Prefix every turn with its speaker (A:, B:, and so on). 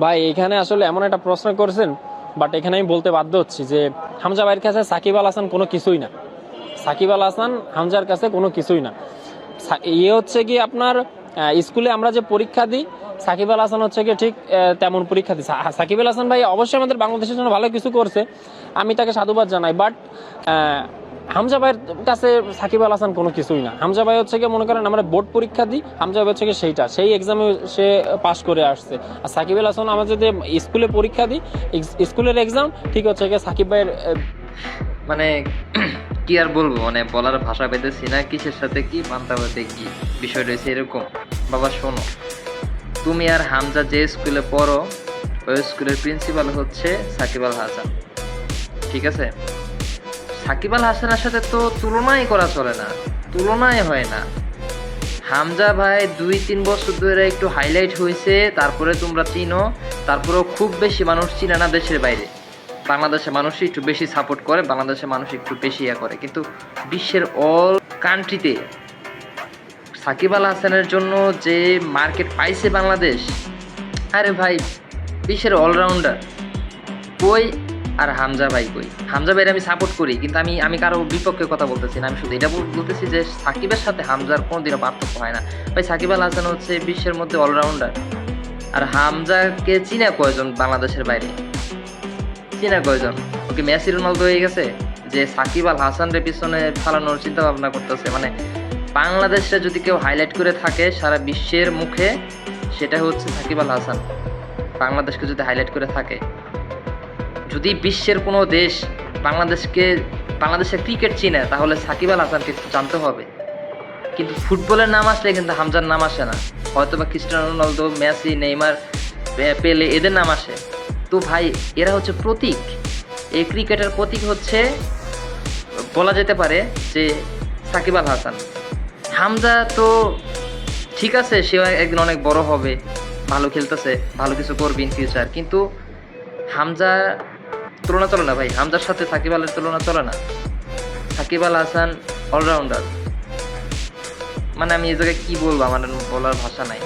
A: ভাই এখানে আসলে এমন একটা প্রশ্ন করছেন, বাট এখানে আমি বলতে বাধ্য হচ্ছি যে হামজা ভাইয়ের কাছে সাকিব আল হাসান কোনো কিছুই না। সাকিব আল হাসান হামজার কাছে কোনো কিছুই না। ইয়ে হচ্ছে কি আপনার স্কুলে আমরা যে পরীক্ষা দিই, সাকিব আল হাসান হচ্ছে কি ঠিক তেমন পরীক্ষা দিচ্ছে। সাকিব আল হাসান ভাই অবশ্যই আমাদের বাংলাদেশের জন্য ভালো কিছু করছে, আমি তাকে সাধুবাদ জানাই, বাট হামজা ভাইয়ের কাছে সাকিব আল হাসান কোনো কিছুই না। হামজা ভাই হচ্ছে কি মনে করেন আমরা বোর্ড পরীক্ষা দিই, হামজা ভাই হচ্ছে কি সেই এক্সামে সে পাশ করে আসছে। আর সাকিব আল হাসান আমরা যদি স্কুলে পরীক্ষা দিই, স্কুলের এক্সাম ঠিক হচ্ছে কি সাকিব ভাইয়ের
B: মানে কি আর বলবো, মানে বলার ভাষা পেতেছি না, কিসের সাথে কি পান্তাভাতে কি বিষয় রয়েছে এরকম। বাবা শোনো, তুমি আর হামজা যে স্কুলে পড়ো ওই স্কুলের প্রিন্সিপাল হচ্ছে সাকিব আল হাসান, ঠিক আছে? সাকিব আল হাসানের সাথে তো তুলনাই করা চলে না, তুলনাই হয় না। হামজা ভাই 2-3 বছর ধরে একটু হাইলাইট হয়েছে, তারপরে তোমরা চিনো, তারপরেও খুব বেশি মানুষ চিনে না দেশের বাইরে। বাংলাদেশের মানুষই একটু বেশি সাপোর্ট করে, বাংলাদেশের মানুষ একটু বেশি ইয়া করে, কিন্তু বিশ্বের অল কান্ট্রিতে সাকিব আল হাসানের জন্য যে মার্কেট পাইছে বাংলাদেশ, আরে ভাই বিশ্বের অলরাউন্ডার কই আর হামজা ভাই কই? হামজা ভাইয়ের আমি সাপোর্ট করি, কিন্তু আমি কারো বিপক্ষে কথা বলতেছি না, আমি শুধু এটা বলতেছি যে সাকিবের সাথে হামজার কোনোদিনও পার্থক্য হয় না। ভাই সাকিব আল হাসান হচ্ছে বিশ্বের মধ্যে অলরাউন্ডার, আর হামজাকে চিনা কয়জন বাংলাদেশের বাইরে? চিনা কয়জন? ওকে মেসি রোনালদো হয়ে গেছে যে সাকিব আল হাসানের পিছনে ফালানোর চিন্তা ভাবনা করতেছে? মানে বাংলাদেশে যদি কেউ হাইলাইট করে থাকে সারা বিশ্বের মুখে, সেটা হচ্ছে সাকিব আল হাসান। বাংলাদেশকে যদি হাইলাইট করে থাকে, যদি বিশ্বের কোনো দেশ বাংলাদেশের ক্রিকেট চিনে, তাহলে সাকিব আল হাসানকে জানতে হবে। কিন্তু ফুটবলের নাম আসলে কিন্তু হামজার নাম আসে না, হয়তো বা ক্রিস্টিয়ানো রোনালদো, মেসি, নেইমার, পেলে এদের নাম আসে। তো ভাই এরা হচ্ছে প্রতীক, এই ক্রিকেটের প্রতীক হচ্ছে বলা যেতে পারে যে সাকিব আল হাসান। হামজা তো ঠিক আছে, সে একদিন অনেক বড় হবে, ভালো খেলতেছে, ভালো কিছু করবে ইন ফিউচার, কিন্তু হামজা তুলনা চলে না ভাই, হামজার সাথে সাকিব আলের তুলনা চলে না। সাকিব আল হাসান অলরাউন্ডার, মানে আমি এই জায়গায় কি বলবো, আমার বলার ভাষা নাই।